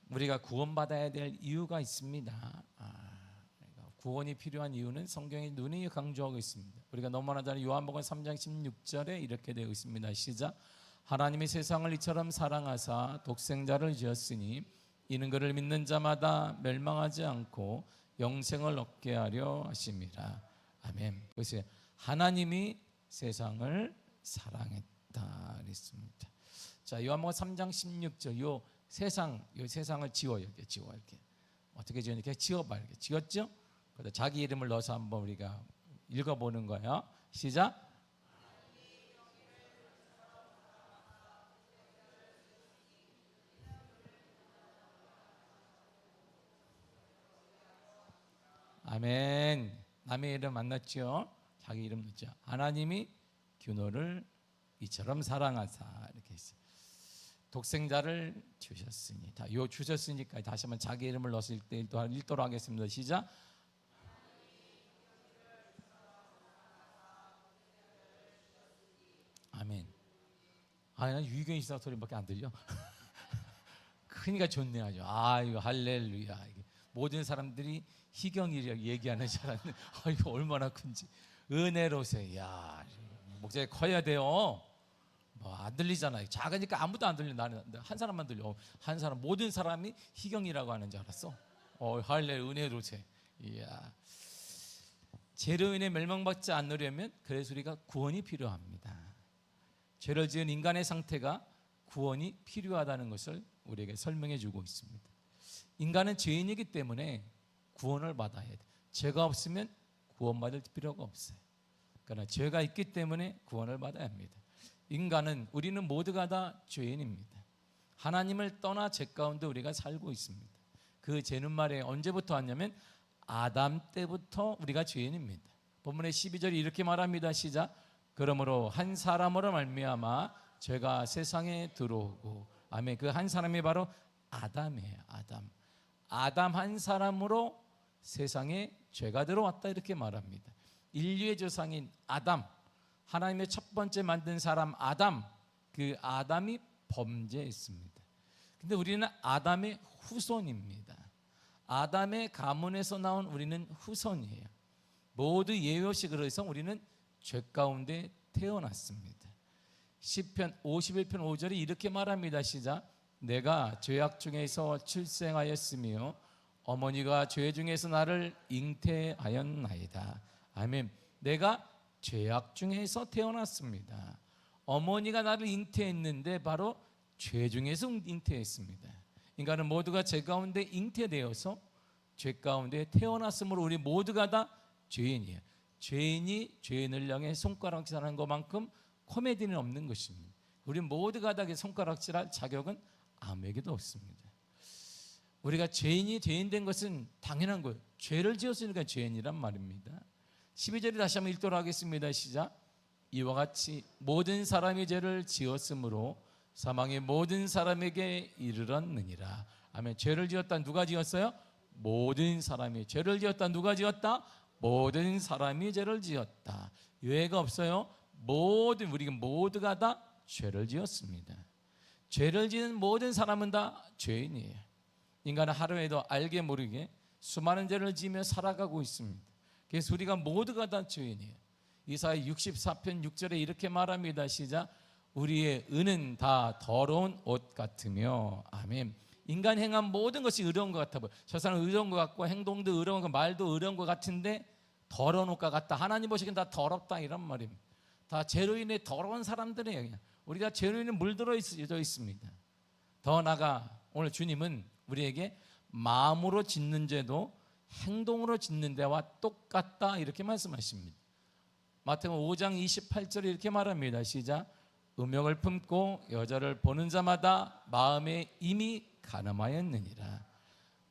우리가 구원받아야 될 이유가 있습니다. 구원이 필요한 이유는 성경에 누누이 강조하고 있습니다. 우리가 너무나 잘 요한복음 3장 16절에 이렇게 되어 있습니다. 시작. 하나님이 세상을 이처럼 사랑하사 독생자를 주었으니 이는 그를 믿는 자마다 멸망하지 않고 영생을 얻게 하려 하심이라. 아멘. 그것이 하나님이 세상을 사랑했다 그랬습니다. 자, 요한복음 3장 16절 요 세상을 지워요. 이렇게 어떻게 지우냐? 이렇게 지워봐. 이렇게 지웠죠? 그래서 자기 이름을 넣어서 한번 우리가 읽어보는 거예요. 시작. 아멘. 남의 이름 안 넣었죠? 자기 이름 넣었죠. 하나님이 규노를 이처럼 사랑하사 이렇게 했어요. 독생자를 주셨으니 요 주셨으니까 다시 한번 자기 이름을 넣었을 때 읽도록 하겠습니다. 시작. 아멘. 난 유희경 이사 소리밖에 안 들려. 그러니까 좋네 아주. 이거 할렐루야. 모든 사람들이 희경이라고 얘기하는 줄 알았는데 이거 얼마나 큰지. 은혜로세. 야, 목소리 커야 돼요. 안 들리잖아요. 작으니까 아무도 안 들려. 나는 한 사람만 들려. 한 사람, 모든 사람이 희경이라고 하는 줄 알았어. 할렐 은혜로세. 이야. 죄로 인해 멸망받지 않으려면 그래서 우리가 구원이 필요합니다. 죄를 지은 인간의 상태가 구원이 필요하다는 것을 우리에게 설명해 주고 있습니다. 인간은 죄인이기 때문에 구원을 받아야 돼. 죄가 없으면 구원받을 필요가 없어요. 그러나 죄가 있기 때문에 구원을 받아야 합니다. 우리는 모두가 다 죄인입니다. 하나님을 떠나 죄 가운데 우리가 살고 있습니다. 그 죄는 말이에요. 언제부터 왔냐면 아담 때부터 우리가 죄인입니다. 본문의 12절이 이렇게 말합니다. 시작. 그러므로 한 사람으로 말미암아 죄가 세상에 들어오고, 아멘. 그 한 사람이 바로 아담이에요. 아담 한 사람으로 세상에 죄가 들어왔다 이렇게 말합니다. 인류의 조상인 아담, 하나님의 첫 번째 만든 사람 아담, 그 아담이 범죄했습니다. 근데 우리는 아담의 후손입니다. 아담의 가문에서 나온 우리는 후손이에요. 모두 예외 없이 그래서 우리는 죄 가운데 태어났습니다. 시편 51편 5절이 이렇게 말합니다. 시작. 내가 죄악 중에서 출생하였으며 어머니가 죄 중에서 나를 잉태하였나이다. 아멘. 내가 죄악 중에서 태어났습니다. 어머니가 나를 잉태했는데 바로 죄 중에서 잉태했습니다. 인간은 모두가 죄 가운데 잉태되어서 죄 가운데 태어났으므로 우리 모두가 다 죄인이에요. 죄인이 죄인을 향해 손가락질하는 것만큼 코미디는 없는 것입니다. 우리 모두가 다 손가락질할 자격은 아무에게도 없습니다. 우리가 죄인이 죄인된 것은 당연한 거예요. 죄를 지었으니까 죄인이란 말입니다. 12절에 다시 한번 읽도록 하겠습니다. 시작. 이와 같이 모든 사람이 죄를 지었으므로 사망이 모든 사람에게 이르렀느니라. 아멘. 죄를 지었다 누가 지었어요? 모든 사람이. 죄를 지었다 누가 지었다? 모든 사람이 죄를 지었다. 예외가 없어요. 우리 모두가 다 죄를 지었습니다. 죄를 지은 모든 사람은 다 죄인이에요. 인간은 하루에도 알게 모르게 수많은 죄를 지으며 살아가고 있습니다. 그래서 우리가 모두가 다 죄인이에요. 이사야 64편 6절에 이렇게 말합니다. 시작. 우리의 은은 다 더러운 옷 같으며, 아멘. 인간 행한 모든 것이 의로운 것 같아 보여. 저 사람은 의로운 것 같고 행동도 의로운 것, 말도 의로운 것 같은데 더러운 옷과 같다. 하나님 보시기엔 다 더럽다 이런 말입니다. 다 죄로 인해 더러운 사람들이에요. 그냥. 우리가 죄로 인해 물들어 있습니다. 더 나아가 오늘 주님은 우리에게 마음으로 짓는 죄도 행동으로 짓는 데와 똑같다 이렇게 말씀하십니다. 마태복음 5장 28절에 이렇게 말합니다. 시작. 음욕을 품고 여자를 보는 자마다 마음에 이미 간음하였느니라.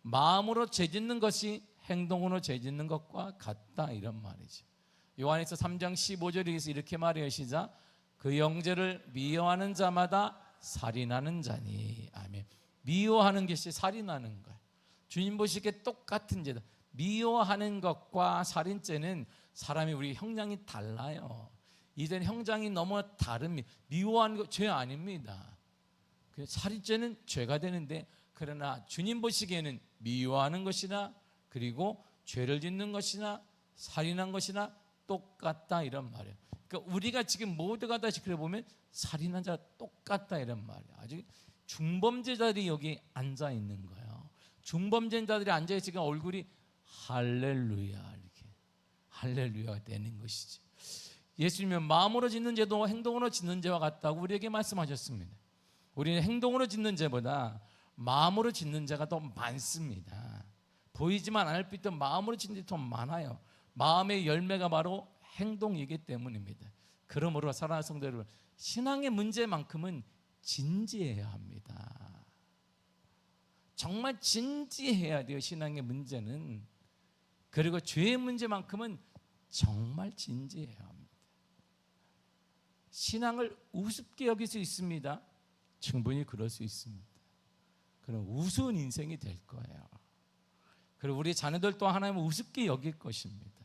마음으로 죄짓는 것이 행동으로 죄짓는 것과 같다 이런 말이죠. 요한에서 3장 15절에서 이렇게 말해요. 시작. 그 형제를 미워하는 자마다 살인하는 자니. 아멘. 미워하는 것이 살인하는 거예요. 주님 보시기에 똑같은 죄다. 미워하는 것과 살인죄는 사람이 우리 형량이 달라요. 이제는 형량이 너무 다릅니다. 미워하는 거 죄 아닙니다. 살인죄는 죄가 되는데 그러나 주님 보시기에는 미워하는 것이나 그리고 죄를 짓는 것이나 살인한 것이나 똑같다 이런 말이에요. 그러니까 우리가 지금 모두가 다시 그래 보면 살인한 자 똑같다 이런 말이에요. 아주 중범죄자들이 여기 앉아 있는 거예요. 중범죄자들이 앉아 있으니까 얼굴이 할렐루야 이렇게 할렐루야가 되는 것이지. 예수님은 마음으로 짓는 죄도 행동으로 짓는 죄와 같다고 우리에게 말씀하셨습니다. 우리는 행동으로 짓는 죄보다 마음으로 짓는 죄가 더 많습니다. 보이지만 않을 뿐더러 마음으로 짓는 죄가 더 많아요. 마음의 열매가 바로 행동이기 때문입니다. 그러므로 사랑하는 성도 여러분, 신앙의 문제만큼은 진지해야 합니다. 정말 진지해야 돼요. 신앙의 문제는. 그리고 죄의 문제만큼은 정말 진지해야 합니다. 신앙을 우습게 여길 수 있습니다. 충분히 그럴 수 있습니다. 그럼 우스운 인생이 될 거예요. 그리고 우리 자녀들 또한 하나님을 우습게 여길 것입니다.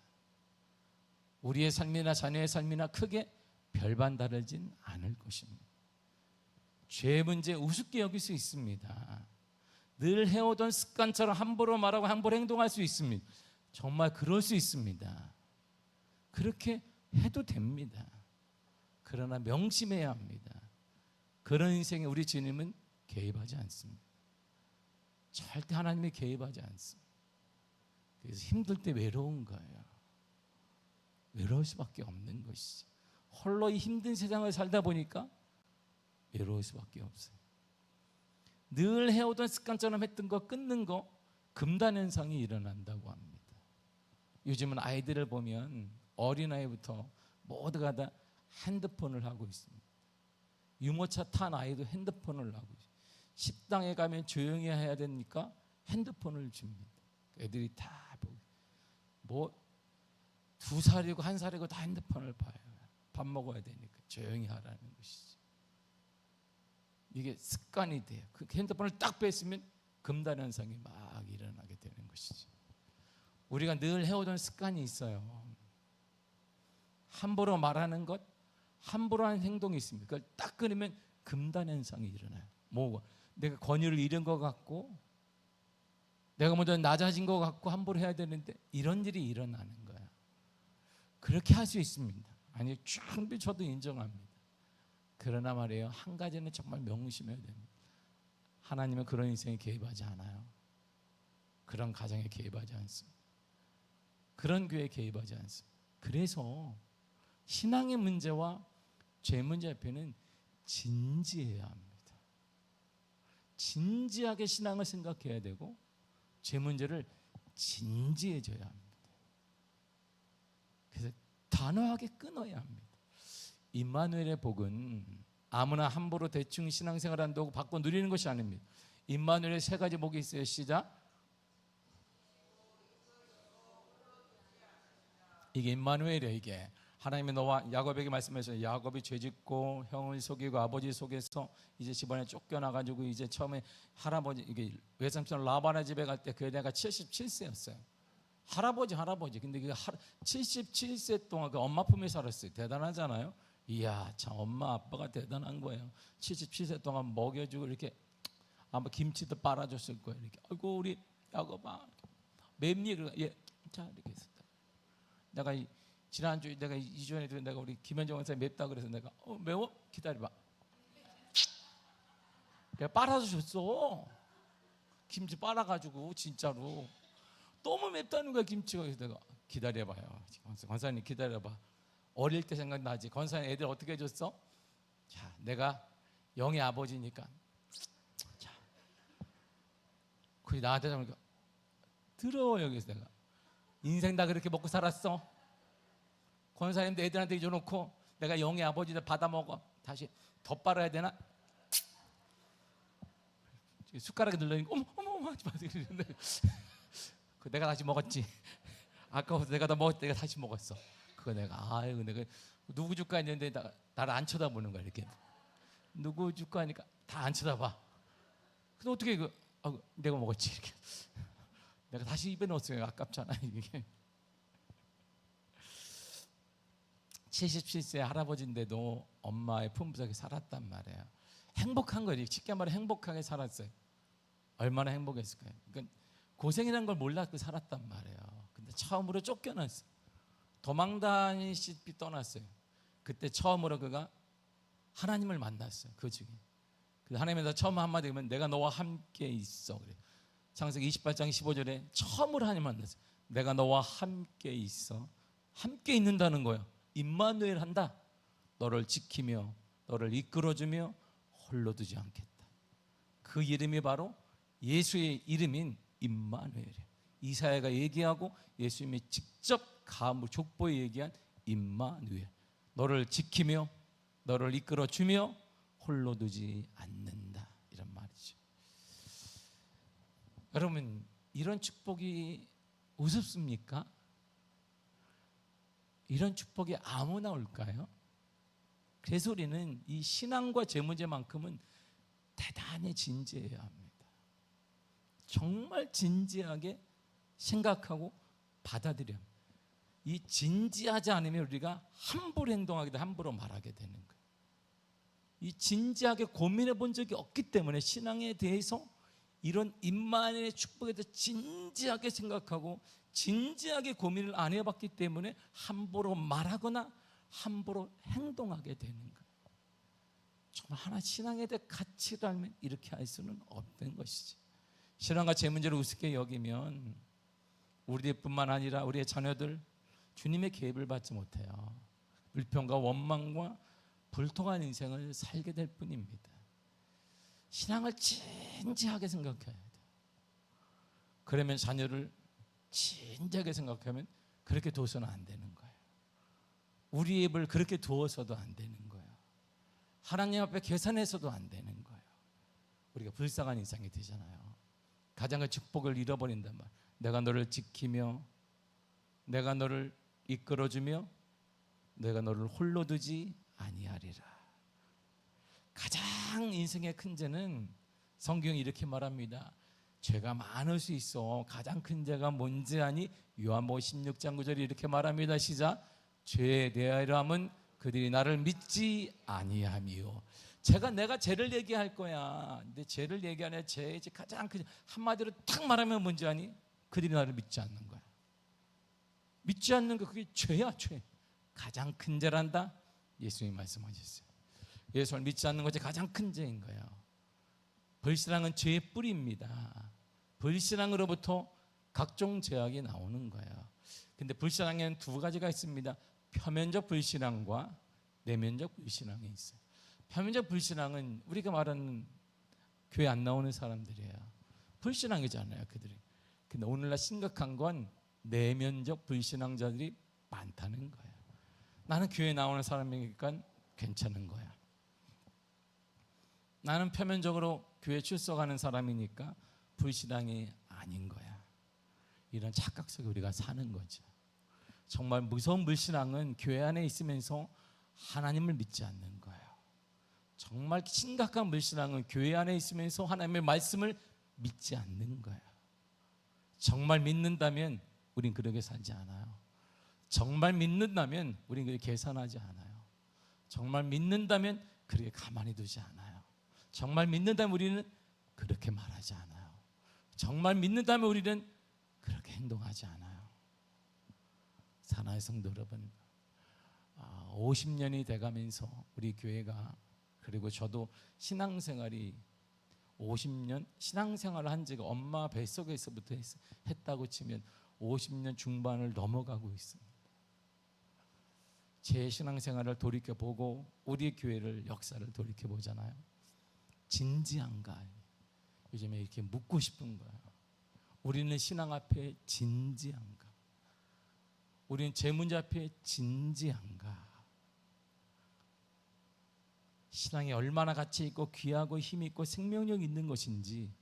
우리의 삶이나 자녀의 삶이나 크게 별반 다르진 않을 것입니다. 죄의 문제 우습게 여길 수 있습니다. 늘 해오던 습관처럼 함부로 말하고 함부로 행동할 수 있습니다. 정말 그럴 수 있습니다. 그렇게 해도 됩니다. 그러나 명심해야 합니다. 그런 인생에 우리 주님은 개입하지 않습니다. 절대 하나님이 개입하지 않습니다. 그래서 힘들 때 외로운 거예요. 외로울 수밖에 없는 것이죠. 홀로 이 힘든 세상을 살다 보니까 외로울 수밖에 없어요. 늘 해오던 습관처럼 했던 거 끊는 거 금단 현상이 일어난다고 합니다. 요즘은 아이들을 보면 어린아이부터 모두가 다 핸드폰을 하고 있습니다. 유모차 탄 아이도 핸드폰을 하고 있어요. 식당에 가면 조용히 해야 되니까 핸드폰을 줍니다. 애들이 다 뭐 2살이고 1살이고 다 핸드폰을 봐요. 밥 먹어야 되니까 조용히 하라는 것이죠. 이게 습관이 돼요. 그 핸드폰을 딱 뺐으면 금단 현상이 막 일어나게 되는 것이죠. 우리가 늘 해오던 습관이 있어요. 함부로 말하는 것, 함부로 하는 행동이 있습니다. 그걸 딱 끊으면 금단 현상이 일어나요. 뭐 내가 권위를 잃은 것 같고 내가 먼저 낮아진 것 같고 함부로 해야 되는데 이런 일이 일어나는 거야. 그렇게 할 수 있습니다. 아니 충분히 저도 인정합니다. 그러나 말이에요, 한 가지는 정말 명심해야 됩니다. 하나님은 그런 인생에 개입하지 않아요. 그런 가정에 개입하지 않습니다. 그런 교회에 개입하지 않습니다. 그래서 신앙의 문제와 죄 문제 앞에는 진지해야 합니다. 진지하게 신앙을 생각해야 되고 죄 문제를 진지해져야 합니다. 그래서 단호하게 끊어야 합니다. 임마누엘의 복은 아무나 함부로 대충 신앙생활 한다고 받고 누리는 것이 아닙니다. 임마누엘의 3가지 복이 있어요. 시작. 이게 임마누엘이에요. 이게 하나님이 너와 야곱에게 말씀하셔서 야곱이 죄짓고 형을 속이고 아버지 속에서 이제 집안에 쫓겨나가지고 이제 처음에 할아버지 이게 외삼촌 라반의 집에 갈 때 그 애가 77세였어요. 할아버지 근데 그 77세 동안 그 엄마 품에 살았어요. 대단하잖아요. 이야 참 엄마 아빠가 대단한 거예요. 77세 동안 먹여주고 이렇게 아마 김치도 빨아줬을 거예요. 이렇게 아이고 우리 야곱아 맵니 그래 자 이렇게 했었다. 내가 지난주에 내가 2주 전에도 내가 우리 김현정 원사님 맵다 그래서 내가 매워? 기다려봐. 내가 빨아서 줬어. 김치 빨아가지고 진짜로 너무 맵다는 거야 김치가. 그래서 내가 기다려봐요. 권사님 기다려봐. 어릴 때 생각나지. 권사님 애들 어떻게 해줬어? 자 내가 영의 아버지니까 자 그게 나한테 그러니까 더러워. 여기서 내가 인생 다 그렇게 먹고 살았어. 권사님도 애들한테 줘놓고 내가 영의 아버지들 받아먹어. 다시 더 빨아야 되나? 숟가락에 눌러니까 어머 하지 마세요. 내가 다시 먹었지. 아까부터 내가 다 먹었을 때 내가 다시 먹었어. 그거 내가 아이고 내가 누구 줄까 했는데 나를 안 쳐다보는 거야. 이렇게 누구 줄까 하니까 다 안 쳐다봐. 근데 어떻게 내가 먹었지 이렇게 내가 다시 입에 넣었어요. 아깝잖아 이게. 77세 할아버지인데도 엄마의 품속에 살았단 말이에요. 행복한 거지. 쉽게 말해 행복하게 살았어요. 얼마나 행복했을까요? 그러니까 고생이라는 걸 몰랐고 살았단 말이에요. 근데 처음으로 쫓겨났어요. 도망다니시피 떠났어요. 그때 처음으로 그가 하나님을 만났어요. 그 중에 하나님에서 처음 한마디 하면 내가 너와 함께 있어 그래. 창세기 28장 15절에 처음으로 하나님 만났어요. 내가 너와 함께 있어. 함께 있는다는 거예요. 임마누엘 한다. 너를 지키며 너를 이끌어주며 홀로 두지 않겠다. 그 이름이 바로 예수의 이름인 임마누엘이에요. 이사야가 얘기하고 예수님이 직접 감으로 족보에 얘기한 임마누엘. 너를 지키며 너를 이끌어주며 홀로 두지 않는다, 이런 말이죠. 여러분, 이런 축복이 우습습니까? 이런 축복이 아무나 올까요? 그래서 우리는 이 신앙과 제 문제만큼은 대단히 진지해야 합니다. 정말 진지하게 생각하고 받아들여야 합니다. 이 진지하지 않으면 우리가 함부로 행동하게 돼, 함부로 말하게 되는 거예요. 이 진지하게 고민해 본 적이 없기 때문에 신앙에 대해서 이런 임마누엘의 축복에 대해서 진지하게 생각하고 진지하게 고민을 안 해봤기 때문에 함부로 말하거나 함부로 행동하게 되는 거예요. 정말 하나 신앙에 대해 가치를 알면 이렇게 할 수는 없는 것이지. 신앙과 제 문제를 우습게 여기면 우리뿐만 아니라 우리의 자녀들 주님의 개입을 받지 못해요. 불평과 원망과 불통한 인생을 살게 될 뿐입니다. 신앙을 진지하게 생각해야 돼요. 그러면 자녀를 진지하게 생각하면 그렇게 둬서는 안 되는 거예요. 우리 입을 그렇게 두어서도 안 되는 거예요. 하나님 앞에 계산해서도 안 되는 거예요. 우리가 불쌍한 인생이 되잖아요. 가장 큰 축복을 잃어버린단 말. 내가 너를 지키며 내가 너를 이끌어주며 내가 너를 홀로 두지 아니하리라. 가장 인생의 큰 죄는 성경이 이렇게 말합니다. 죄가 많을 수 있어. 가장 큰 죄가 뭔지 아니? 요한복음 16장 9절이 이렇게 말합니다. 시작. 죄에 대하여 함은 그들이 나를 믿지 아니하미요. 내가 죄를 얘기할 거야. 근데 죄를 얘기하냐? 죄의 가장 큰 한마디로 탁 말하면 뭔지 아니? 그들이 나를 믿지 않는 거야. 믿지 않는 거 그게 죄야, 죄. 가장 큰 죄란다. 예수님이 말씀하셨어요. 예수를 믿지 않는 것이 가장 큰 죄인 거예요. 불신앙은 죄의 뿌리입니다. 불신앙으로부터 각종 죄악이 나오는 거예요. 근데 불신앙에는 두 가지가 있습니다. 표면적 불신앙과 내면적 불신앙이 있어요. 표면적 불신앙은 우리가 말하는 교회 안 나오는 사람들이에요. 불신앙이잖아요, 그들이. 근데 오늘날 심각한 건 내면적 불신앙자들이 많다는 거예요. 나는 교회 나오는 사람이니까 괜찮은 거야. 나는 표면적으로 교회 출석하는 사람이니까 불신앙이 아닌 거야. 이런 착각 속에 우리가 사는 거죠. 정말 무서운 불신앙은 교회 안에 있으면서 하나님을 믿지 않는 거예요. 정말 심각한 불신앙은 교회 안에 있으면서 하나님의 말씀을 믿지 않는 거예요. 정말 믿는다면 우린 그렇게 살지 않아요. 정말 믿는다면 우린 그렇게 계산하지 않아요. 정말 믿는다면 그렇게 가만히 두지 않아요. 정말 믿는다면 우리는 그렇게 말하지 않아요. 정말 믿는다면 우리는 그렇게 행동하지 않아요. 사랑하는 성도 여러분, 50년이 돼가면서 우리 교회가, 그리고 저도 신앙생활이 50년 신앙생활을 한 지가 엄마 뱃속에서부터 했다고 치면 50년 중반을 넘어가고 있습니다. 제 신앙생활을 돌이켜보고 우리 교회를 역사를 돌이켜보잖아요. 진지한가? 요즘에 이렇게 묻고 싶은 거야. 우리는 신앙 앞에 진지한가? 우리는 제 문제 앞에 진지한가? 신앙이 얼마나 가치 있고 귀하고 힘 있고 생명력 있는 것인지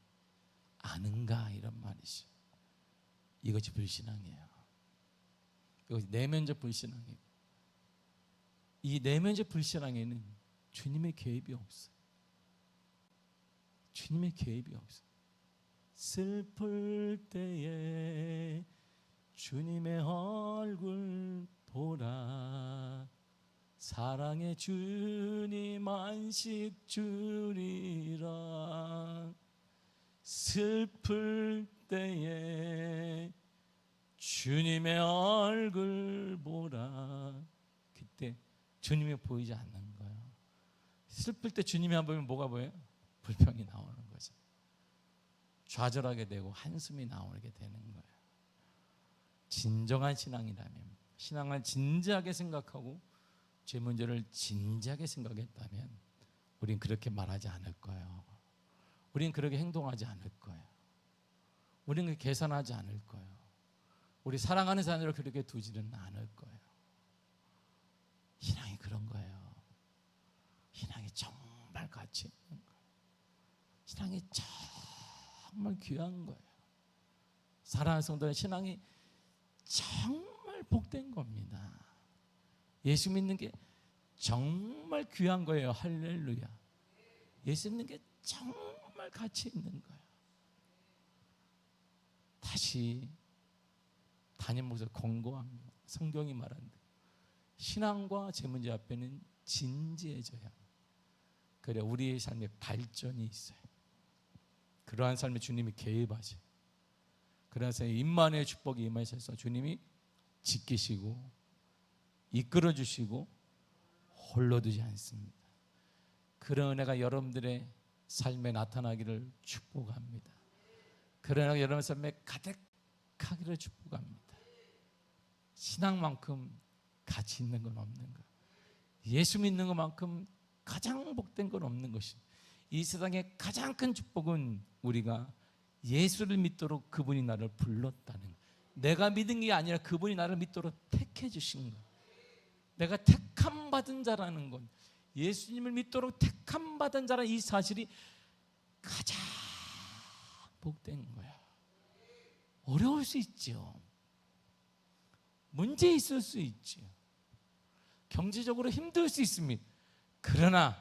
아는가? 이런 말이죠. 이것이 불신앙이에요. 이것이 내면적 불신앙이에요. 이 내면적 불신앙에는 주님의 개입이 없어요. 주님의 개입이 없어요. 슬플 때에 주님의 얼굴 보라. 사랑의 주님 안식 주리라. 슬플 때에 주님의 얼굴 보라. 그때 주님이 보이지 않는 거예요. 슬플 때 주님이 안 보이면 뭐가 보여요? 불평이 나오는 거죠. 좌절하게 되고 한숨이 나오게 되는 거예요. 진정한 신앙이라면, 신앙을 진지하게 생각하고 죄 문제를 진지하게 생각했다면 우린 그렇게 말하지 않을 거예요. 우린 그렇게 행동하지 않을 거예요. 우린 그렇게 계산하지 않을 거예요. 우리 사랑하는 사람들을 그렇게 두지는 않을 거예요. 신앙이 그런 거예요. 신앙이 정말 가치 있는 거예요. 신앙이 정말 귀한 거예요. 사랑하는 성도는 신앙이 정말 복된 겁니다. 예수 믿는 게 정말 귀한 거예요. 할렐루야. 예수 믿는 게 정말 가치 있는 거예요. 다시 담임 목사 권고합니다. 성경이 말하는 대로 신앙과 제 문제 앞에는 진지해져야 합니다. 그래야 우리의 삶에 발전이 있어요. 그러한 삶에 주님이 개입하셔요. 그래서 임마누엘 축복이 임하셔서 주님이 지키시고 이끌어 주시고 홀로 두지 않습니다. 그런 은혜가 여러분들의 삶에 나타나기를 축복합니다. 그런 은혜가 여러분의 삶에 가득하기를 축복합니다. 신앙만큼 가치 있는 건 없는 것, 예수 믿는 것만큼 가장 복된 건 없는 것입니다. 이 세상의 가장 큰 축복은 우리가 예수를 믿도록 그분이 나를 불렀다는 것. 내가 믿은 게 아니라 그분이 나를 믿도록 택해 주신 것. 내가 택함 받은 자라는 것, 예수님을 믿도록 택함 받은 자라는 이 사실이 가장 복된 거야. 어려울 수 있죠. 문제 있을 수 있죠. 경제적으로 힘들 수 있습니다. 그러나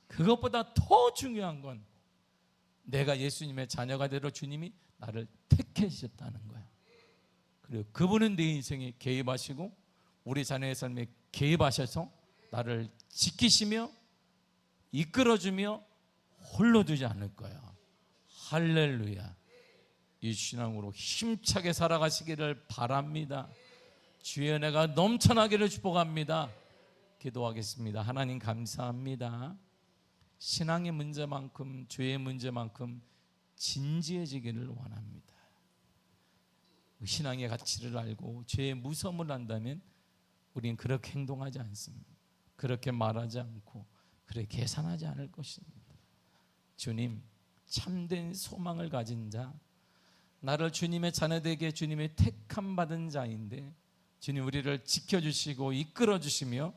그것보다 더 중요한 건 내가 예수님의 자녀가 되려 주님이 나를 택해 주셨다는 거야. 그리고 그분은 내 인생에 개입하시고 우리 자녀의 삶에 개입하셔서 나를 지키시며 이끌어주며 홀로 두지 않을 거야. 할렐루야. 이 신앙으로 힘차게 살아가시기를 바랍니다. 주의 은혜가 넘쳐나기를 축복합니다. 기도하겠습니다. 하나님 감사합니다. 신앙의 문제만큼 죄의 문제만큼 진지해지기를 원합니다. 신앙의 가치를 알고 죄의 무서움을 안다면 우리는 그렇게 행동하지 않습니다. 그렇게 말하지 않고 그렇게 계산하지 않을 것입니다. 주님, 참된 소망을 가진 자, 나를 주님의 자녀되게 주님의 택함 받은 자인데 주님 우리를 지켜주시고 이끌어주시며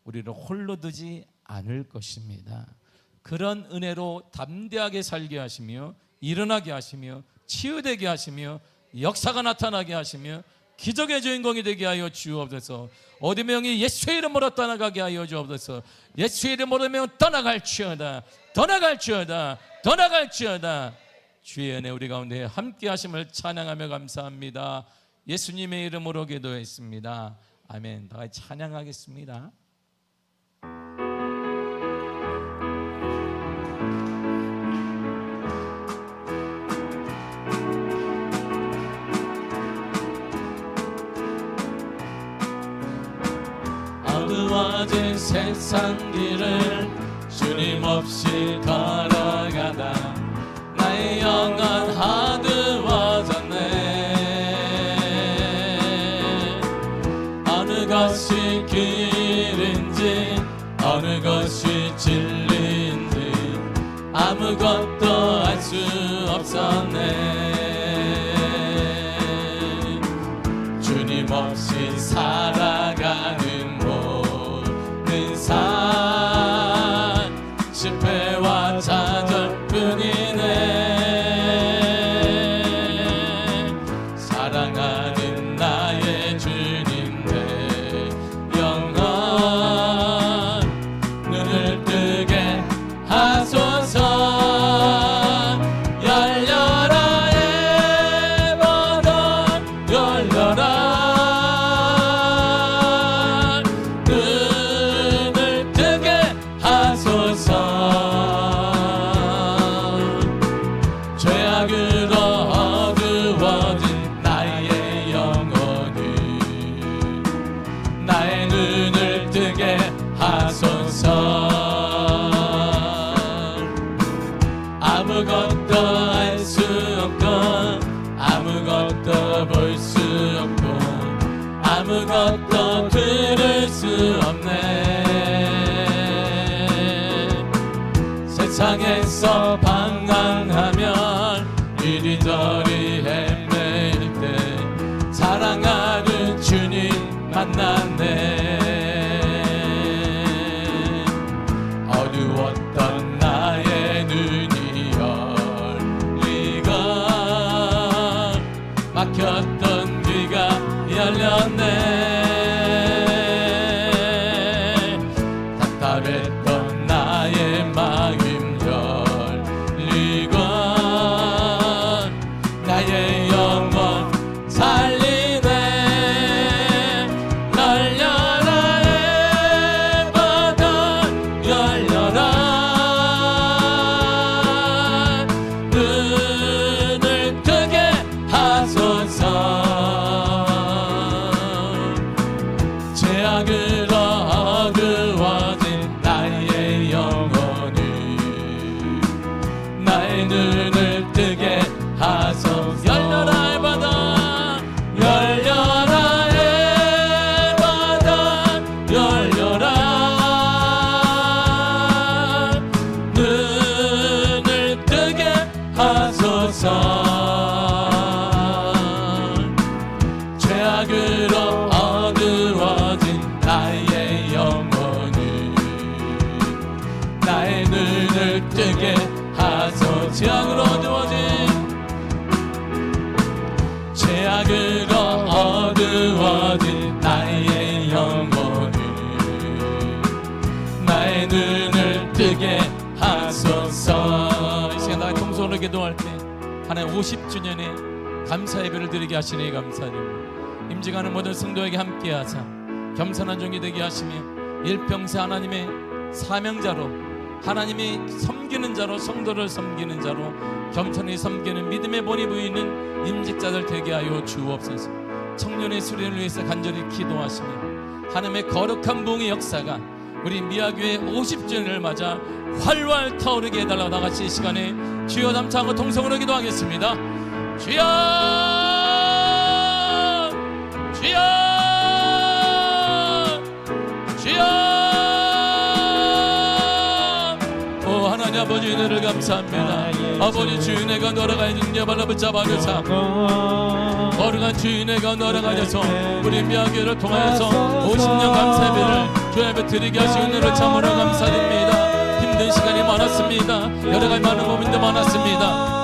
우리를 홀로 두지 않을 것입니다. 그런 은혜로 담대하게 살게 하시며 일어나게 하시며 치유되게 하시며 역사가 나타나게 하시며 기적의 주인공이 되게 하여 주옵소서. 어디 명이 예수의 이름으로 떠나가게 하여 주옵소서. 예수의 이름으로 명 떠나갈지어다, 떠나갈지어다, 떠나갈지어다. 주의 은혜 우리 가운데 함께 하심을 찬양하며 감사합니다. 예수님의 이름으로 기도했습니다. 아멘. 다 같이 찬양하겠습니다. 어두워진 세상 길을 주님 없이 걸어가다 나의 영혼 어두워졌네. 어느 것이 길인지 어느 것이 진리인지 아무것도 알 수 없었네. 주님 없이 살아가는 모든 삶 실패와 좌절뿐이네. 사랑하는 나의 주님 내 영혼 눈을 뜨게 하소서. 열려라 속에서 방황하면 이리저리 헤맬 때 사랑하는 주님 만났네. 어두웠던 나의 눈이 열리고 막혔던 귀가 열렸네. 답답했던 나의 마음 열리고 나의 영혼 살리네. 열려라 에바다 열려라. 눈을 뜨게 하소서. 죄악으로 어두워진 나의 영혼을 나의 눈을 뜨게 하소서. 열려라 에바다 열려라 에바다 열려라. 눈을 뜨게 하소서. 죄악으로 어두워진 나의 영혼을 나의 눈을 뜨게 하소서. 죄악으로 어두워진 죄악으로 어두워진 나의 영혼을 나의 눈을 뜨게 하소서. 이 시간 나의 통성으로 기도할 때 하나님 50주년에 감사 예배를 드리게 하시니 감사드립니다. 임직하는 모든 성도에게 함께하사 겸손한 종이 되게 하시며 일평생 하나님의 사명자로 하나님이 섬기는 자로 성도를 섬기는 자로 겸손히 섬기는 믿음의 본이 보이는 임직자들 되게 하여 주옵소서. 청년의 수련을 위해서 간절히 기도하시며 하나님의 거룩한 부흥의 역사가 우리 미아교회 50주년을 맞아 활활 타오르게 해달라고 나같이 이 시간에 주여 담창하고 통성으로 기도하겠습니다. 주여 주여 주여. 오 하나님 아버지 은혜를 감사합니다. 아버지 주인의 가운데 걸어가야 능력 발라 붙잡아 주사 거룩한 주인의 가운데 걸어가셔서 우리 미아교회를 통하여서 50년 감사예배를 주님 앞에 드리게 하신 은혜를 참으로 감사드립니다. 힘든 시간이 많았습니다. 여러가지 많은 고민도 많았습니다.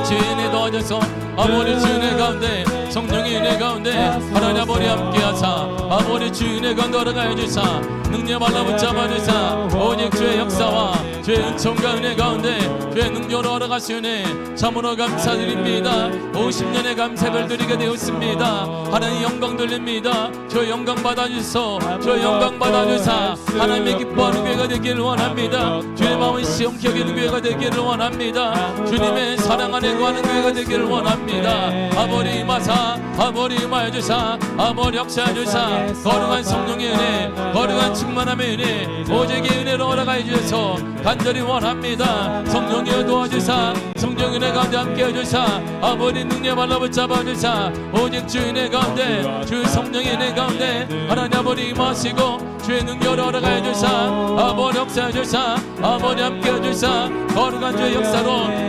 주인의 도와줘서 아버지 주인의 가운데 성령의 은혜 가운데 하나님 아버지 함께하사 아버지 주인의 가운데 걸어가야 주사 능력 발라 붙잡아 주사 오직 주의 역사와 주의 은총과 은혜 가운데 주의 능력으로 걸어가시니 참으로 감사드립니다. 50년의 감사를 드리게 되었습니다. 하나님 영광 돌립니다. 저 영광 받아주소. 저 영광 받아주사 하나님의 기뻐하는 교회가 되기를 원합니다. 주의 마음을 시험케 여기는 교회가 되기를 원합니다. 주님의 사랑 안에 거하는 교회가 되기를 원합니다. 아버지 임하사 아버지 임하여주사 아버지 역사해주사 거룩한 성령의 은혜 거룩한 충만함의 은혜 오직의 은혜로 걸어가해 주셔서 간절히 원합니다. 성령이여 도와주사 성령 은혜 가운데 함께 해주사 아버지 능력 발라 붙잡아 주사 오직 주 은혜 가운데 주 성령의 은혜 가운데 하나님 아버지 임하시고 주의 능력으로 걸어가해 주사 아버지 역사해 주사 아버지 함께 해주사 거룩한 주의 역사로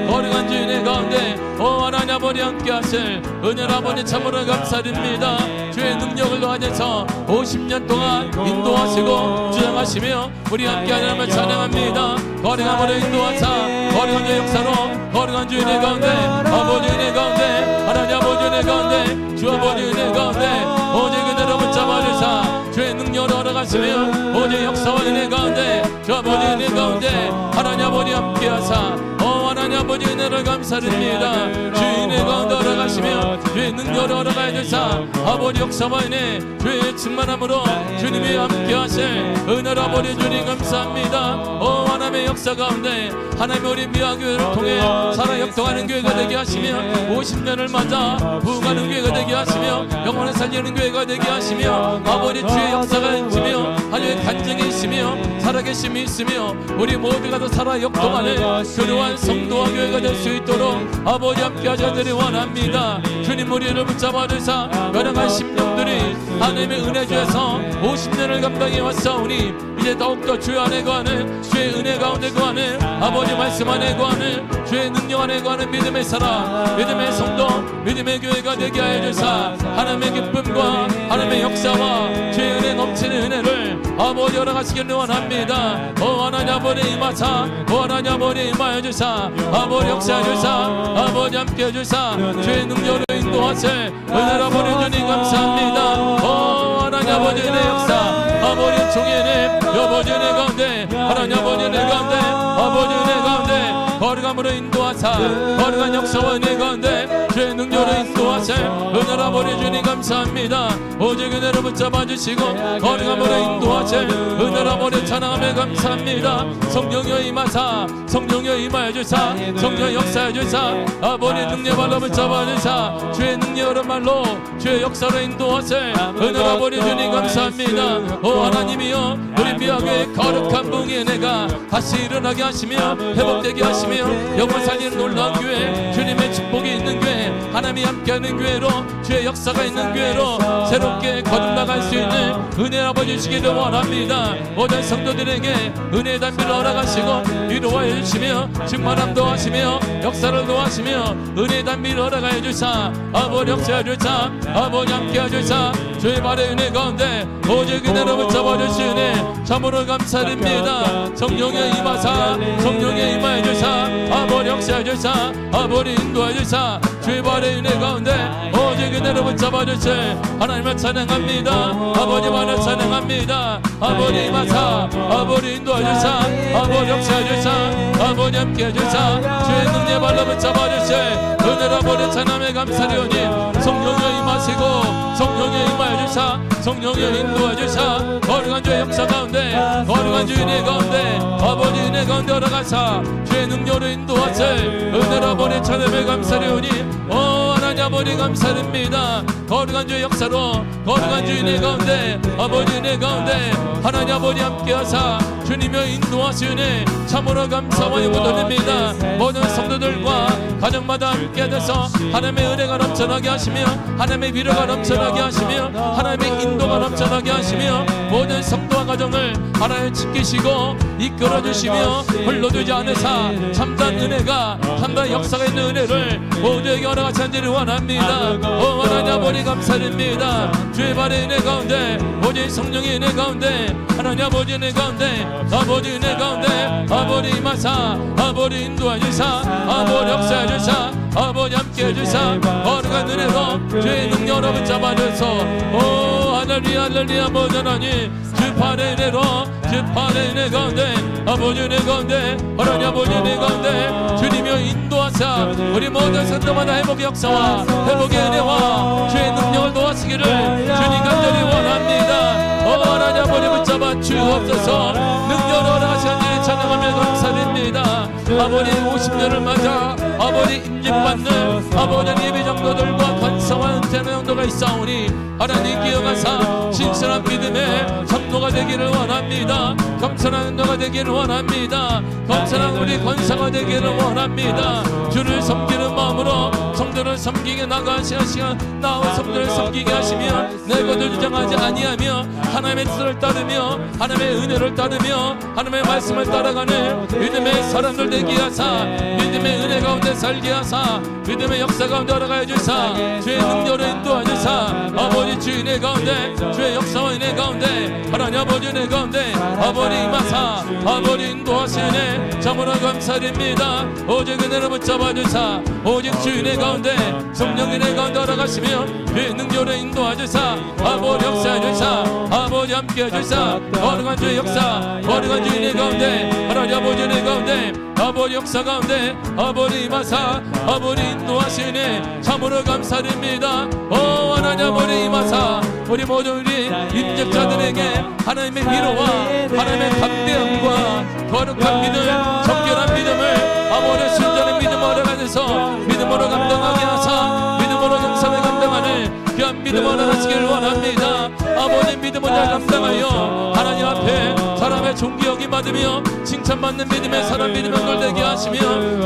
거룩한 주의 은혜 가운데 오 하나님 아버지 함께 하실 은혜로 아버지 참으로 감사드립니다. 주의 능력을 더하셔서 50년 동안 인도하시고 주장하시며 우리 함께 하나님을 찬양합니다. 거룩한 분을 인도하사 거룩한 주의 역사로 거룩한 주의 은혜 가운데 아버지 은혜 가운데 하나님 아버지 은혜 가운데 주 아버지 은혜 가운데 오직 은혜로 붙잡아 주사 주의 능력으로 걸어가시며 오직 역사와 은혜 가운데 주 아버지 은혜 가운데 하나님 아버지 함께 하사 하나님 아버지 은혜를 감사드립니다. 주의 은혜 가운데 걸어가시며 주의 능력으로 걸어가야 되사 아버지 역사와 은혜 주의 충만함으로 주님이 함께 하실 은혜로 아버지 주님 감사합니다. 하나님의 역사 가운데 하나님 우리 미아교회를 통해 살아 역동하는 교회가 되게 하시며 50년을 맞아 부흥하는 교회가 되게 하시며 영원히 살리는 교회가 되게 하시며 아버지 주의 역사가 있으며 하나님의 간증이 있으며 살아계심이 있으며 우리 모두가 더 살아 역동하는 그러한 성도와 교회가 될 수 있도록 아버지 함께 하셔야 되리 원합니다. 원합니다. 주님 우리를 붙잡아 주사 여러간 심령들이 하나님의 은혜 주에서 50년을 감당해 왔사오니 이제 더욱더 주의 안에 거하는 주의 은혜 가운데 거하는 아버지 말씀 안에 거하는 주의 능력 안에 거하는 믿음의 사람, 믿음의 성도, 믿음의 교회가 되게 하여 주사 하나님의 기쁨과 하나님의 역사와 주의 은혜 넘치는 은혜를 아버지 열어가시기를 원합니다. 오 하나님 아버지 임하사, 오 하나님 아버지 임하여 주사 아버지 역사해 주사 아버지 함께 해주사 주의 능력으로 인도하세 은혜로 아버지 주님 감사합니다. 오 하나님 아버지 내 역사 아버지 종의 은혜 아버지 은혜 가운데 하나님 아버지 은혜 가운데 아버지 은혜 가운데 거룩함으로 인도하사 거룩한 역사와 은혜 가운데 주의 능력으로 인도하세 은혜로 아버지 주님 감사합니다. 오직 은혜로 붙잡아 주시고 거룩함으로 인도하세 은혜로 아버지 찬양하며 감사합니다. 성령여 임하사 성령여 임하여 주사 성령 역사해 주사 아버지 능력 발로 붙잡아 주사 주의 능력으로 말로 주의 역사로 인도하세 은혜로 아버지 주님 감사합니다. 오 하나님이여 우리 미학의 거룩한 붕의 은혜가 다시 일어나게 하시며 회복되게 하시며 영원 살리는 놀라운 교회 주님의 축복이 있는 교회 하나님이 함께하는 교회로 주의 역사가 있는 교회로 새롭게 거듭나갈 수 있는 은혜 아버지 주시기를 원합니다. 모든 성도들에게 은혜의 담비를 허락하시고 위로하여 주시며 충만함도 하시며 역사를 도하시며 은혜의 담비를 허락하여 주사 아버지 역사해 주사 아버지 함께해 주사 주의 발의 은혜 가운데 오직 은혜로 붙잡아 주시네 참으로 감사드립니다. 성령의 임하사 성령의 임하여 주사 아버지 역사해 주사 아버지 인도해 주사 주의 발의 은혜 가운데 오직 은혜로 붙잡아 주시 하나님을 찬양합니다. 아버지만을 찬양합니다. 아버지 임하사 아버지 인도해 주사 아버지 역사해 주사 아버지 함께해 주사 주의 능력 발로 붙잡아 주시 은혜로 아버지 찬양에 감사드리오니 성령의 임하시고 성령의 임하여 주사 성령의 인도해 주사 거룩한 주의 역사 가운데 거룩한 주의 은혜 가운데 아버지 은혜 가운데 올라가사 주의 능력으로 인도하세 은혜로 아버지 찬양에 감사드리오니 오 하나님 아버지 감사드립니다. 거룩한 주의 역사로 거룩한 주의 은혜 가운데 아버지 은혜 가운데 하나님 아버지 함께하사 주님의 인도하시니 참으로 감사와 영광 돌립니다. 모든 성도들과 가정마다 함께 돼서 하나님의 은혜가 넘쳐나게 하시며 하나님의 위로가 넘쳐나게 하시며 하나님의 인도가 넘쳐나게 하시며 모든 성도와 가정을 하나님 지키시고 이끌어 주시며 흘러두지 않으사 참된 은혜가 참된 역사가 있는 은혜를 모두에게 허락하시기를 원합니다. 오 하나님 아버지 감사드립니다. 주의 발의 은혜 가운데 오직 성령의 은혜 가운데 하나님 아버지 은혜 가운데 아버지 은혜 가운데 아버지 임하사 아버지 인도해 주사 아버지 역사해 주사 아버지 함께해 주사 거룩한 은혜로 주의 능력으로 붙잡아 주소 오 할렐루야 할렐루야 아버지 하나님 주 팔의 은혜로 주 팔의 은혜 가운데 아버지 은혜 가운데 하나님 아버지 은혜 가운데 주님이 인도하사 우리 모든 성도마다 회복의 역사와 회복의 은혜와 주의 능력을 도와주기를 주님 간절히 원합니다. 하나님 아버지 붙잡아 주옵소서 능력으로 허락하시는 찬양하며 감사드립니다. 아버지 50년을 맞아 아버지 임직받는 아버지 예배 정도들과 건성한 은퇴의 정도가 있사오니 하나님 기억하사 신선한 믿음의 성도가 되기를 원합니다. 겸손한 은도가 되기를 원합니다. 겸손한 우리 권사가 되기를 원합니다. 주를 섬기는 마음으로 성도를 섬기게 나가시는 시간 나와 성도를 섬기게 하시며 내 것을 주장하지 아니하며 하나님의 뜻을 따르며 하나님의 은혜를 따르며 하나님의 말씀을 따라가는 믿음의 사람들 되게 하사 믿음의 은혜 가운데 살게 하사 믿음의 역사 가운데 알아가여 주사 주의 능력으로 인도하여 주사 아버지 주의 은혜 가운데 주의 역사와 은혜 가운데 하나님 아버지 은혜 가운데 아버지 임하사 아버지 인도하시네 참으로 감사드립니다. 오직 은혜로 붙잡아 주사 오직 주의 은혜 가운데 성령 은혜 가운데 알아가시며 주의 능력으로 인도하여 주사 아버지 역사해 주사 아버지 함께 해주사 거룩한 주의 역사 거룩한 주의 은혜 가운데 하나님 아버지 은혜 가운데 아버지 역사 가운데 아버지 임하사 아버지 인도하시네 참으로 감사드립니다. 오 하나님 아버지 임하사 우리 모든 우리 임직자들에게 하나님의 위로와 하나님의 담대함과 거룩한 믿음 정결한 믿음을 아버지 순전한 믿음으로 가져서 믿음으로 감당하게 하사 믿음으로 영상을 감당하는 귀한 믿음으로 하시기를 원합니다. 아버지 믿음을 잘 감당하여 하나님 앞에 사람의 존귀하게 받으며 칭찬받는 믿음의 사람, 믿음의 돌되게 하시며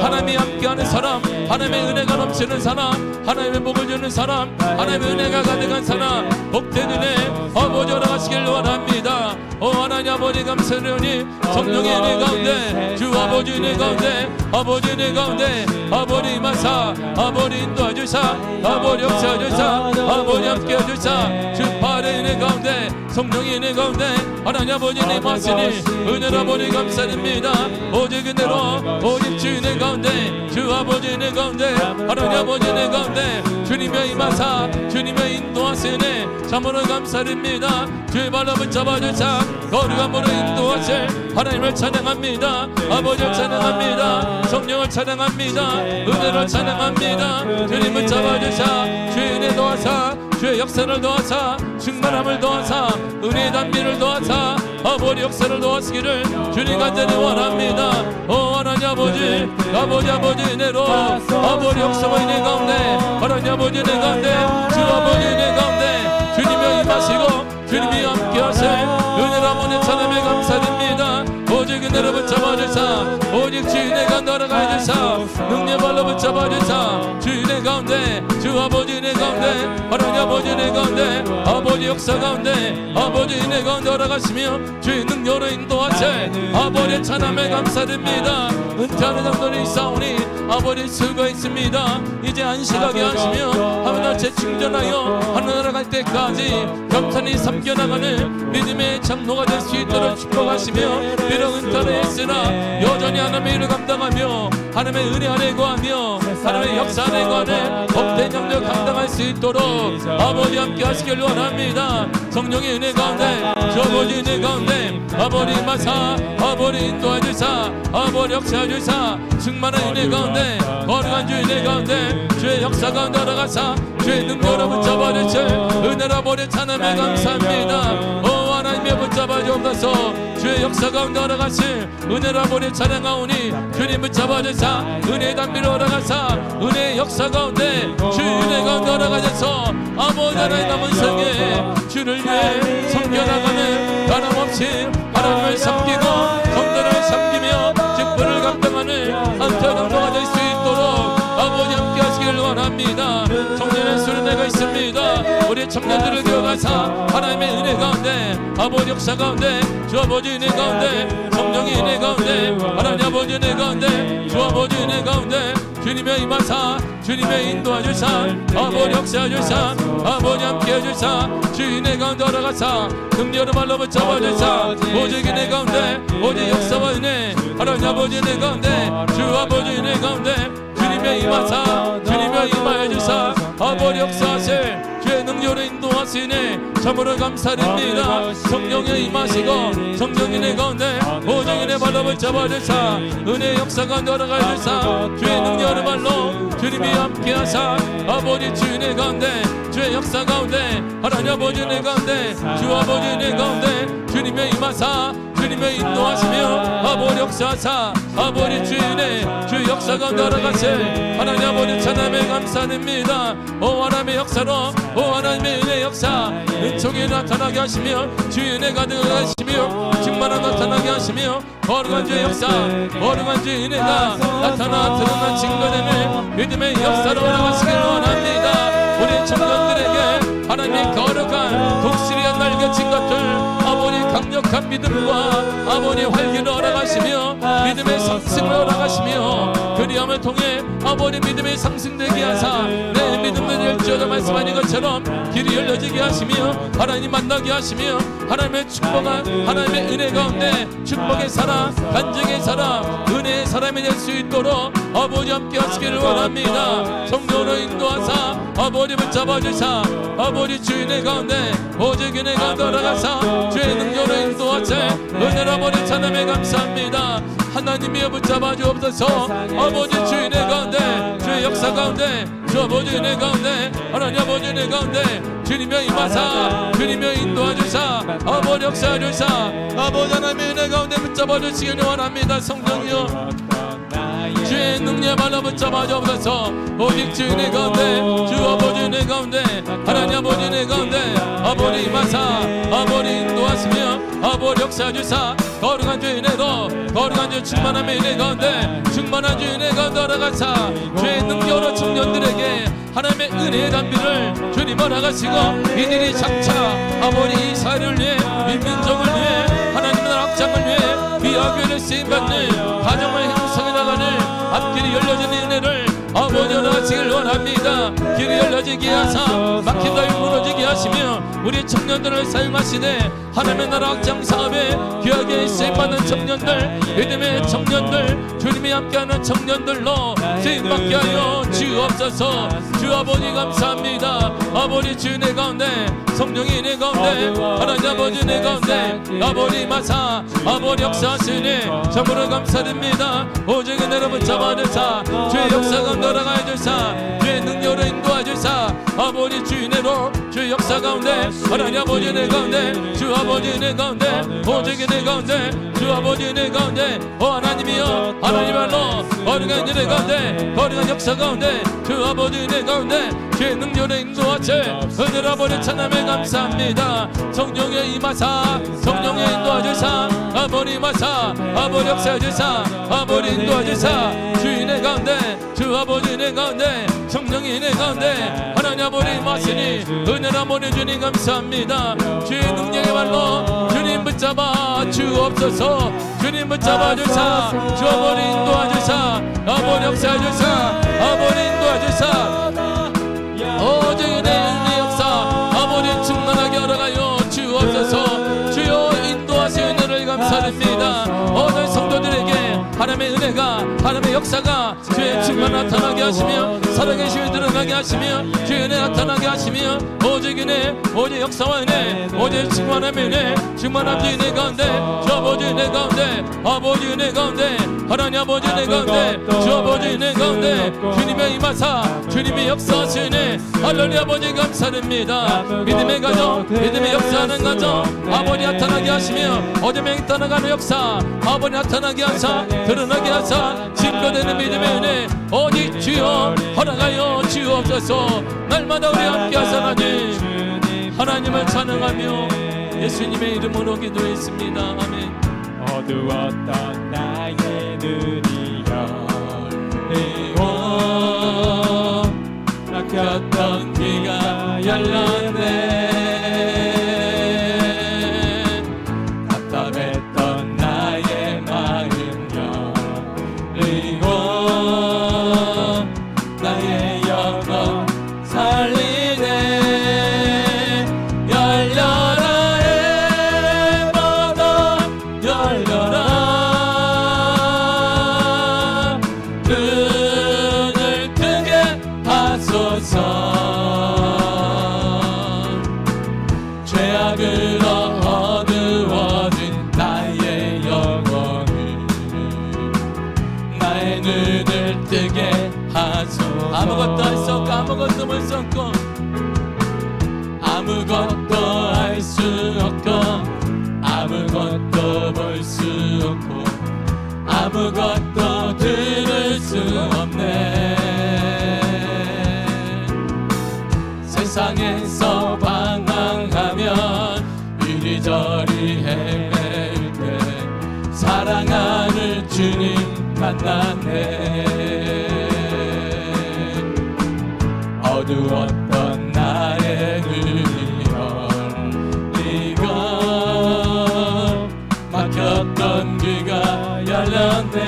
하나님이 함께하는 사람, 하나님의 은혜가 넘치는 사람, 하나님의 복을 주는 사람, 하나님의 은혜가 가득한 사람, 복된 은혜 아버지 허락하시길 원합니다. 하나님 아버지 감사드리오니 성령의 은혜 가운데 주 아버지 은혜 가운데 아버지 은혜 가운데 아버지 임하사 아버지 인도하주사 아버지 역사하주사 아버지 함께하주사 주 팔의 은혜 가운데 성령의 은혜 가운데 하나님 아버지 은혜 임하시니 은혜로 아버지 감사드립니다. 오직 은혜로 오직 주 은혜 가운데 주 아버지 은혜 가운데 하나님 아버지 은혜 가운데 주님의 임하사 주님의 인도하시네 참으로 감사드립니다. 주의 발로 붙잡아주사 거룩함으로 인도하실 하나님을 찬양합니다. 아버지를 찬양합니다. 성령을 찬양합니다. 은혜를 찬양합니다. 주님을 잡아주사 주의 은혜 도하사 주의 역사를 도하사 충만함을 도하사 은혜의 단비를 도하사 아버지 역사를 도하시기를 주님 간절히 원합니다. 하나님 아버지 아버지 은혜로 아버지 역사와 은혜 가운데 하나님 아버지 은혜 가운데 주 아버지 은혜 가운데 주님이 임하시고 주님이 함께하실 은혜로 아버지 찬양에 감사드립니다. 오직 은혜로 붙잡아주사 오직 주 은혜가 날아가 주사 능력 발로 붙잡아주사 주 은혜 가운데 주 아버지 은혜 가운데 하나님 아버지 은혜 가운데 아버지 역사 가운데 아버지 은혜 가운데 걸어가시며 주의 능력으로 인도하실 아버지 찬양에 감사드립니다. 은퇴하는 장도는 있사오니 아버지 수가 있습니다. 이제 안식하게 하시며 하나님 재충전하여 하늘나라 갈 때까지 겸손히 섬겨나가는 믿음의 장로가 될 수 있도록 축복하시며 비록 은퇴를 했으나 여전히 하나님의 일을 감당하며 하나님의 은혜 안에 거하며 하나님의 역사 안에 거하는 복된 영역 감당할 수 있도록 아버지 함께 하시길 원합니다. 성령의 은혜 가운데 주 아버지 은혜 가운데 아버지 마사 아버지 인도해 주사 아버지 역사해 주사 충만한 은혜 가운데 거룩한 주 은혜 가운데 주의 역사 가운데 들어가사 주의 능력으로 붙잡아 주실 은혜로 아버지 찬양에 감사합니다. 하나님의 붙잡아 주옵소서 주의 역사 가운데 걸어가실 은혜로 아버지 찬양하오니 주님 붙잡아 주사 은혜의 단비로 걸어가사 은혜의 역사 가운데 주의 은혜 가운데 걸어가셔서 아버지 하나님 남은 생에 주를 위해 섬겨나가는 변함없이 하나님을 섬기고 성도를 섬기며 직분을 감당하는 안타정도가 될 수 있도록 아버지 함께 하시길 원합니다. 청년의 수련회가 있습니다. 우리 청년들을 기억하사 하나님의 은혜 가운데 아버지 역사 가운데 주 아버지 은혜 가운데 성령의 은혜 가운데 하나님 아버지 은혜 가운데 주 아버지 은혜 가운데 주님의 임하사 주님의 인도하주사 아버지 역사하주사 아버지 함께하주사 주 은혜 가운데 걸어가사 능력으로 발로 붙잡아주사 오직 은혜 가운데 오직 역사와 은혜 하나님 아버지 은혜 가운데 주 아버지 은혜 가운데 주님의 임하사 주님의 임하여주사 아버지 역사하실 주의 능력으로 인도하시네 참으로 감사드립니다. 성령의 임하시고 성령의 은혜 가운데 오직 은혜 발로 붙잡아주사 은혜의 역사 가운데 걸어가주사 주의 능력으로 발로 주님이 함께하사 아버지 주 은혜 가운데 주의 역사 가운데 하나님 아버지 은혜 가운데 주 아버지 은혜 가운데 주님의 임하사 주님의 인도하시며 아버지 역사하사 아버지 주의 은혜 주의 역사 가운데 걸어가실 하나님 아버지 찬양에 감사드립니다. 하나님의 역사로 하나님의 은혜 역사 은총이 나타나게 하시며 주의 은혜 가득하게 하시며 충만한 나타나게 하시며 거룩한 주의 역사 거룩한 주의 은혜가 나타나 드러난 증거되는 믿음의 역사로 나가시길 원합니다. 우리 청년들에게 하나님의 거룩한 독실한 날개친 것들 아버지 강력한 믿음과 아버지 활기를 허락하시며 믿음의 상승을 허락하시며 그리함을 통해 아버지 믿음의 상승되게 하사 내 믿음을 열지어다 말씀하신 것처럼 길이 열려지게 하시며 하나님 만나게 하시며 하나님의 축복한 하나님의 은혜 가운데 축복의 사람 간증의 사람 은혜의 사람이 될 수 있도록 아버지 함께 하시기를 원합니다. 성령으로 인도하사 아버지 붙잡아주사 아버지 주의 은혜 가운데 오직 은혜 가운데 걸어가사 주의 능력으로 인도하세 은혜로 아버지 찬양에 감사합니다. 하나님이여 붙잡아 주옵소서 아버지 주의 은혜 가운데 주의 역사 가운데 주 아버지 은혜 가운데 하나님 아버지 은혜 가운데 주님의 임하사 주님의 인도하주사 아버지 역사하주사 아버지 하나님의 은혜 가운데 붙잡아 주시기를 원합니다. 성령이여 주의 능력 발로 붙잡아 주옵소서 오직 주의 은혜 가운데 주 아버지 은혜 가운데 하나님 아버지 은혜 가운데 아버지 임하사 아버지 인도하시며 아버지 역사주사 거룩한 주인의로 거룩한 주 충만함의 은혜 가운데 충만한 주인의 가운데 알아가사 주의 능력으로 청년들에게 하나님의 은혜의 담비를 주님 알아가시고 이들이 장차 아버지 이 사회를 위해 이 민족을 위해 하나님의 나라 확장을 위해 귀하교회를 쓰임받는 가정을 행복하게 나가는 앞길이 열려지는 은혜를 아버지 열어가시길 원합니다. 길이 열려지게 하사 막힌 다리 무너지게 하시며 우리 청년들을 사용하시네 하나님의 나라 확장 사업에 귀하게 쓰임받는 청년들 믿음의 청년들 주님이 함께하는 청년들로 쓰임받게 하여 주옵소서. 주 아버지 감사합니다. 아버지 주의 가운데 성령이 내 가운데 하나님 아버지 내 가운데 아버지 마사 아버지 역사하시네 참으로 감사드립니다. 오직 은혜로 붙잡아주사 주의 역사 가운데 돌아가해 주사 주의 능력으로 인도해 주사 아버지 주인으로 주의 역사 가운데 하나님 아버지 내 가운데 주 아버지 내 가운데 오직 내 가운데 주 아버지 내 가운데 오 하나님이여 하나님 알로 거룩한 내 가운데 거룩한 역사 가운데 주 아버지 내 가운데 주의 능력으로 인도하시 은혜로 아버지 찬양에 감사합니다. 성령의 임하사 성령의 인도하주사 아버지 마사 아버지 역사하주사 아버지 인도하주사 주인의 가운데 주 아버지 내 가운데 성령이 내 가운데 하나님 아버지 임하시니 은혜로 아버지 주님 감사합니다. 주의 능력의 말로 주님 붙잡아 주옵소서. 주님 붙잡아 주사 주 아버지 인도하주사 아버지 역사하주사 아버지 인도하주사 오직 은혜의 역사 아버지 충만하게 열어가요 주옵소서. 주여 인도하시는 은혜를 감사드립니다. 오늘 성도들에게 하나님의 은혜가 하나님의 역사가 주의 충만 나타나게 하시며 살아계심이 드러나게 하시며 주의 은혜 나타나게 하시며 오직 은혜 오직 역사와 은혜 오직 충만함의 은혜 충만한 주의 은혜 가운데 주 아버지 은혜 가운데 아버지 은혜 가운데 하나님 아버지 은혜 가운데 주 아버지 은혜 가운데 주님의 임하사 주님의 역사하시네 할렐루야. 아버지 감사드립니다. 믿음의 가정 믿음의 역사하는 가정 아버지 나타나게 하시며 어둠에 나타나가는 역사 아버지 나타나게 하사 드러나게 하사 증거되는 믿음의 은혜 오직 주여 허락하여 주옵소서. 날마다 우리 함께 하사나니 하나님을 찬양하며 예수님의 이름으로 기도했습니다. 아멘. 어두웠던 나의 눈이 열리고 막혔던 귀가 열렸네. 답답했던 나의 마음 열리고 나의 영혼 살리네. 열려라 해마다 열려라. 눈을 뜨게 하소서. 죄악으로 어두워진 나의 영혼을 나의 눈을 뜨게 하소서. 아무것도 할 수 없고 아무것도 볼 수 없고 아무것도 할 수 없고 아무것도 볼 수 없고 아무것도 들을 수 없네. 세상에서 방황하면 이리저리 헤매일 때 사랑하는 주님 만났네. 어두웠던 나의 눈이 열리고 막혔던 귀가 열렸네.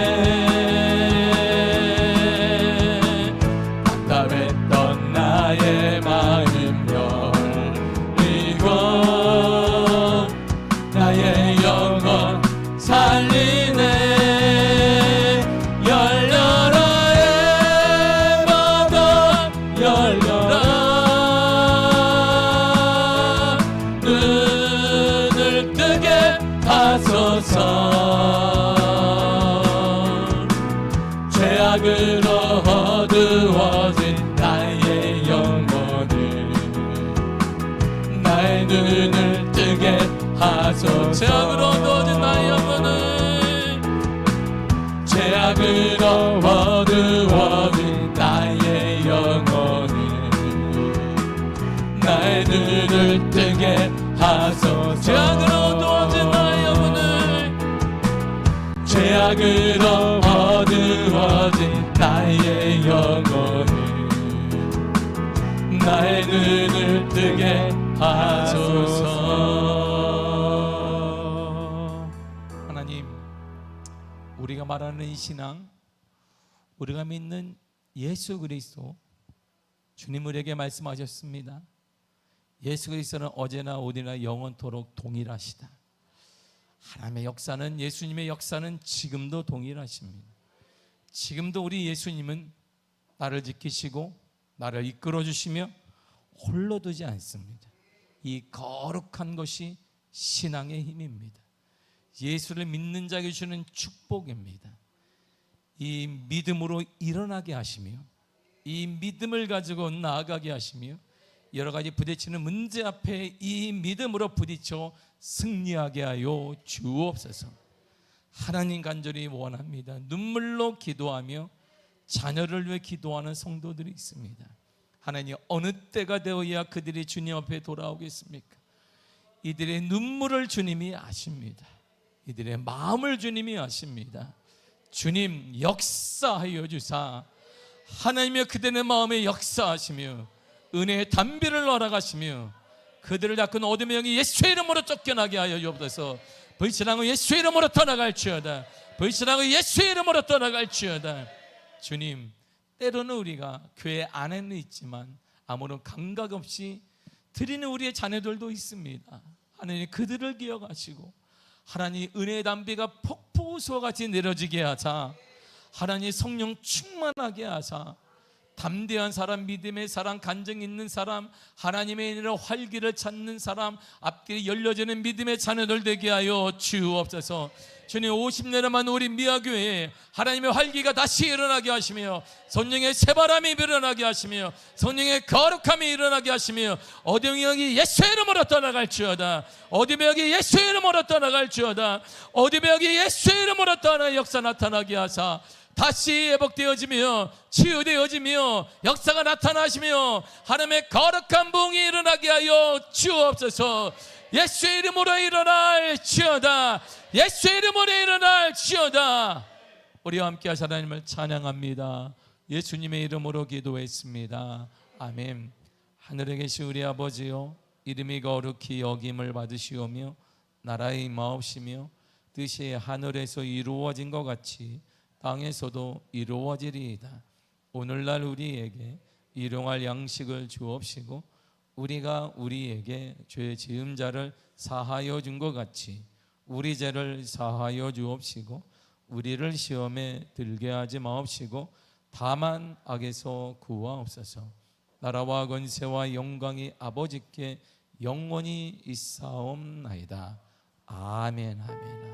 답답했던 나의 마음 열리고 나의 영혼 살리네. 열려라 해마다 열려라. 눈을 뜨게 하소서. 죄악으로 어두워진 나의 영혼을 나의 눈을 뜨게 하소서. 죄악으로 어두워진 나의 영혼을 죄악으로 어두워진 나의 영혼을 나의 눈을 뜨게 하소서. 죄악으로 어두워진 나의 죄악으로 어두워진 나의 영혼을 나의 눈을 뜨게 하소서. 하나님, 우리가 말하는 이 신앙, 우리가 믿는 예수 그리스도, 주님 우리에게 말씀하셨습니다. 예수 그리스도는 어제나 오늘이나 영원토록 동일하시다. 하나님의 역사는, 예수님의 역사는 지금도 동일하십니다. 지금도 우리 예수님은 나를 지키시고 나를 이끌어 주시며 홀로 두지 않습니다. 이 거룩한 것이 신앙의 힘입니다. 예수를 믿는 자에게 주는 축복입니다. 이 믿음으로 일어나게 하시며 이 믿음을 가지고 나아가게 하시며 여러 가지 부딪히는 문제 앞에 이 믿음으로 부딪혀 승리하게 하여 주옵소서. 하나님 간절히 원합니다. 눈물로 기도하며 자녀를 위해 기도하는 성도들이 있습니다. 하나님, 어느 때가 되어야 그들이 주님 앞에 돌아오겠습니까? 이들의 눈물을 주님이 아십니다. 이들의 마음을 주님이 아십니다. 주님, 역사하여 주사 하나님의 그들의 마음에 역사하시며 은혜의 담비를 허락하시며 그들을 닦은 어둠의 영이 예수의 이름으로 쫓겨나게 하여 주옵소서. 불신앙은 예수의 이름으로 떠나갈지어다. 불신앙은 예수의 이름으로 떠나갈지어다. 주님, 때로는 우리가 교회 안에는 있지만 아무런 감각 없이 드리는 우리의 자녀들도 있습니다. 하나님, 그들을 기억하시고 하나님 은혜의 담비가 폭포수와 같이 내려지게 하사 하나님 성령 충만하게 하사 담대한 사람, 믿음의 사람, 간증 있는 사람, 하나님의 은혜로 활기를 찾는 사람, 앞길이 열려지는 믿음의 자녀들 되게 하여 주옵소서. 주님, 50년만 우리 미아교회에 하나님의 활기가 다시 일어나게 하시며 성령의 새바람이 일어나게 하시며 성령의 거룩함이 일어나게 하시며 어둠의 영이 예수의 이름으로 떠나갈지어다. 어둠의 영이 예수의 이름으로 떠나갈지어다. 어둠의 영이 예수의 이름으로 떠나 역사 나타나게 하사 다시 회복되어지며 치유되어지며 역사가 나타나시며 하나님의 거룩한 부흥이 일어나게 하여 주옵소서. 예수의 이름으로 일어날지어다. 예수의 이름으로 일어날지어다. 우리와 함께 하사 하나님을 찬양합니다. 예수님의 이름으로 기도했습니다. 아멘. 하늘에 계신 우리 아버지요, 이름이 거룩히 여김을 받으시오며 나라의 임하옵시며 뜻이 하늘에서 이루어진 것 같이 땅에서도 이루어지리이다. 오늘날 우리에게 일용할 양식을 주옵시고 우리가 우리에게 죄 지은 자를 사하여 준 것 같이 우리 죄를 사하여 주옵시고 우리를 시험에 들게 하지 마옵시고 다만 악에서 구하옵소서. 나라와 권세와 영광이 아버지께 영원히 있사옵나이다. 아멘, 아멘.